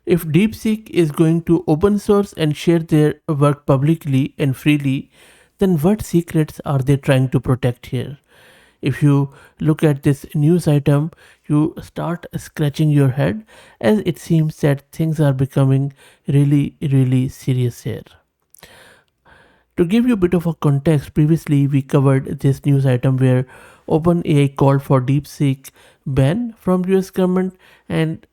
If DeepSeek is going to open source and share their work publicly and freely, then what secrets are they trying to protect here? If you look at this news item, you start scratching your head as it seems that things are becoming really, really serious here. To give you a bit of a context, previously we covered this news item where OpenAI called for DeepSeek ban from US government, and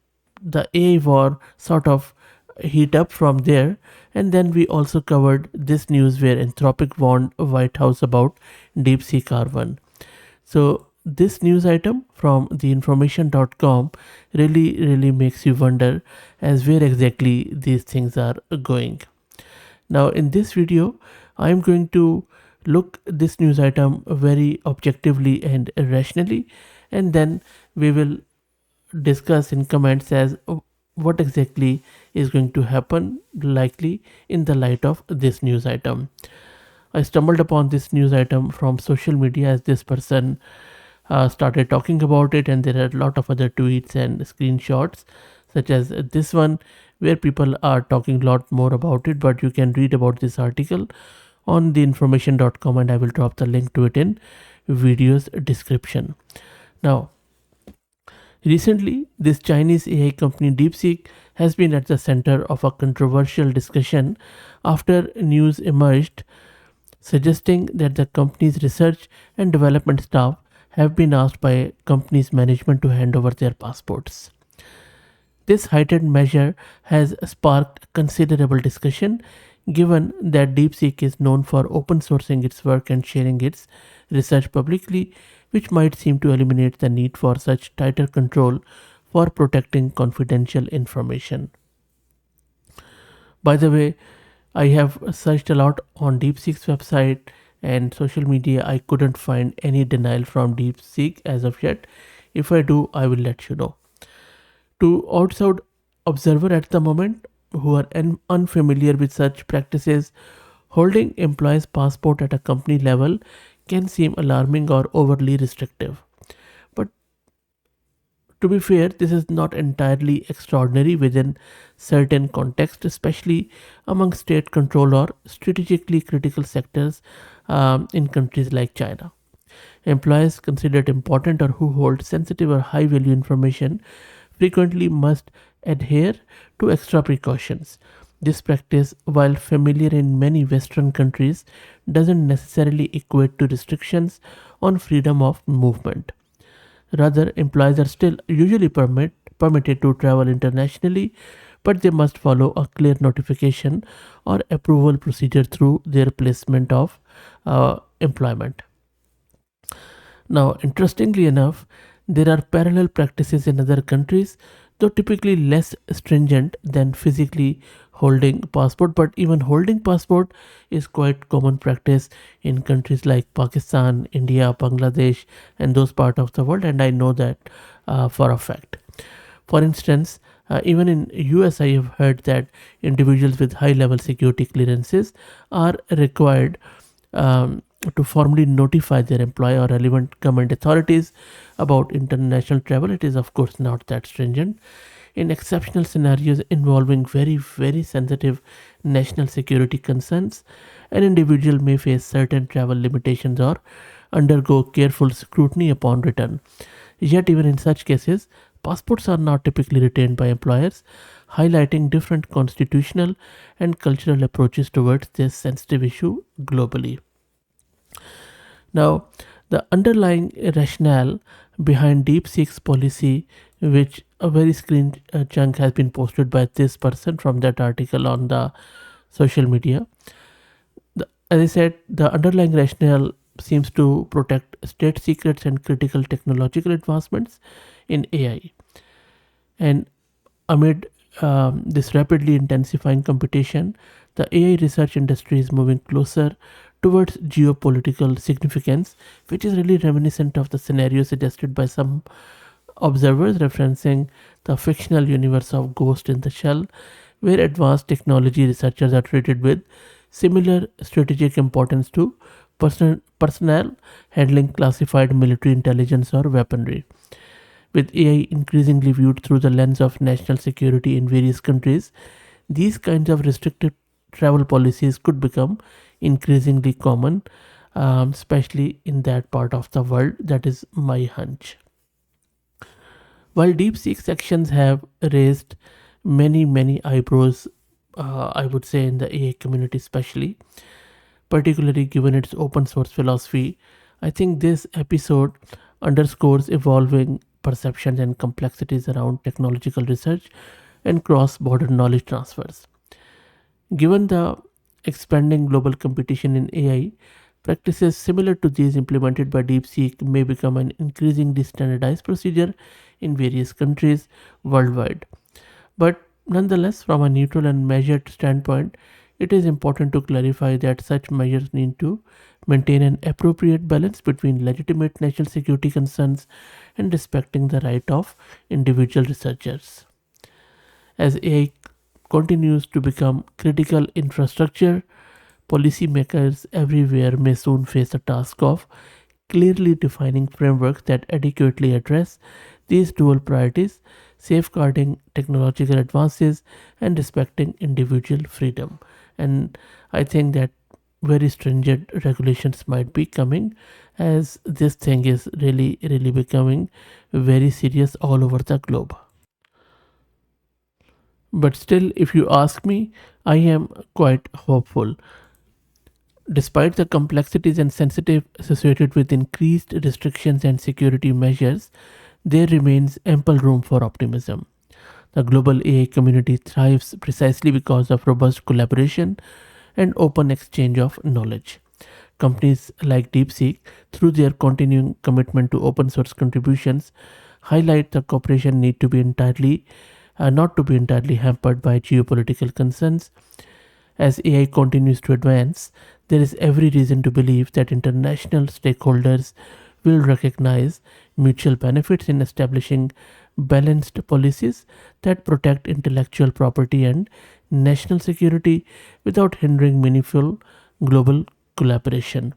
the AI war sort of heat up from there. And then we also covered this news where Anthropic warned White House about DeepSeek R1. So this news item from theinformation.com really makes you wonder as where exactly these things are going. Now in this video, I'm going to look this news item very objectively and rationally, and then we will discuss in comments as what exactly is going to happen likely in the light of this news item. I stumbled upon this news item from social media as this person started talking about it, and there are a lot of other tweets and screenshots, such as this one, where people are talking a lot more about it. But you can read about this article on theinformation.com, and I will drop the link to it in video's description. Now, recently, this Chinese AI company DeepSeek has been at the center of a controversial discussion after news emerged suggesting that the company's research and development staff have been asked by company's management to hand over their passports. This heightened measure has sparked considerable discussion given that DeepSeek is known for open sourcing its work and sharing its research publicly, which might seem to eliminate the need for such tighter control for protecting confidential information. By the way, I have searched a lot on DeepSeek's website and social media. I couldn't find any denial from DeepSeek as of yet. If I do, I will let you know. To outside observer at the moment who are unfamiliar with such practices, holding employees' passport at a company level can seem alarming or overly restrictive. But to be fair, this is not entirely extraordinary within certain contexts, especially among state controlled or strategically critical sectors in countries like China. Employees considered important or who hold sensitive or high value information frequently must adhere to extra precautions. This practice, while familiar in many Western countries, doesn't necessarily equate to restrictions on freedom of movement. Rather, employees are still usually permitted to travel internationally, but they must follow a clear notification or approval procedure through their placement of employment. Now, interestingly enough, there are parallel practices in other countries, though typically less stringent than physically holding passport. But even holding passport is quite common practice in countries like Pakistan, India, Bangladesh, and those part of the world. And I know that for a fact. For instance, even in US, I have heard that individuals with high-level security clearances are required to formally notify their employer or relevant government authorities about international travel. It is, of course, not that stringent. In exceptional scenarios involving very sensitive national security concerns, an individual may face certain travel limitations or undergo careful scrutiny upon return. Yet, even in such cases, passports are not typically retained by employers, highlighting different constitutional and cultural approaches towards this sensitive issue globally. Now, the underlying rationale behind DeepSeek's policy, which a very screen chunk has been posted by this person from that article on the social media. As I said, the underlying rationale seems to protect state secrets and critical technological advancements in AI. And amid this rapidly intensifying competition, the AI research industry is moving closer towards geopolitical significance, which is really reminiscent of the scenario suggested by some observers, referencing the fictional universe of Ghost in the Shell, where advanced technology researchers are treated with similar strategic importance to personnel handling classified military intelligence or weaponry. With AI increasingly viewed through the lens of national security in various countries, these kinds of restricted travel policies could become increasingly common, especially in that part of the world. That is my hunch. While DeepSeek's actions have raised many eyebrows, I would say in the AI community, especially, particularly given its open source philosophy, I think this episode underscores evolving perceptions and complexities around technological research and cross border knowledge transfers. Given the expanding global competition in AI, practices similar to these implemented by DeepSeek may become an increasingly standardized procedure in various countries worldwide. But nonetheless, from a neutral and measured standpoint, it is important to clarify that such measures need to maintain an appropriate balance between legitimate national security concerns and respecting the right of individual researchers. As AI continues to become critical infrastructure, policymakers everywhere may soon face the task of clearly defining frameworks that adequately address these dual priorities, safeguarding technological advances and respecting individual freedom. And I think that very stringent regulations might be coming, as this thing is really becoming very serious all over the globe. But still, if you ask me, I am quite hopeful. Despite the complexities and sensitive associated with increased restrictions and security measures, there remains ample room for optimism. The global AI community thrives precisely because of robust collaboration and open exchange of knowledge. Companies like DeepSeek, through their continuing commitment to open source contributions, highlight the cooperation need to be entirely not to be entirely hampered by geopolitical concerns. As AI continues to advance, there is every reason to believe that international stakeholders will recognize mutual benefits in establishing balanced policies that protect intellectual property and national security without hindering meaningful global collaboration.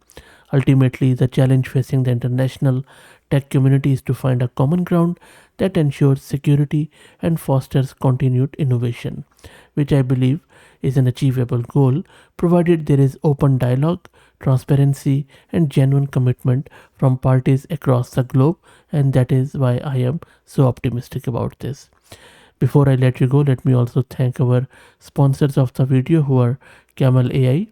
Ultimately, the challenge facing the international tech community is to find a common ground that ensures security and fosters continued innovation, which I believe is an achievable goal provided there is open dialogue, transparency, and genuine commitment from parties across the globe, and that is why I am so optimistic about this. Before I let you go, let me also thank our sponsors of the video, who are Camel AI.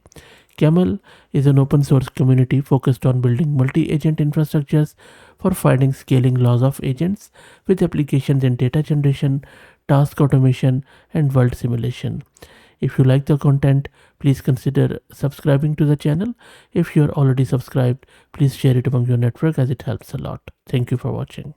Camel is an open source community focused on building multi agent infrastructures for finding scaling laws of agents with applications in data generation, task automation, and world simulation. If you like the content, please consider subscribing to the channel. If you are already subscribed, please share it among your network as it helps a lot. Thank you for watching.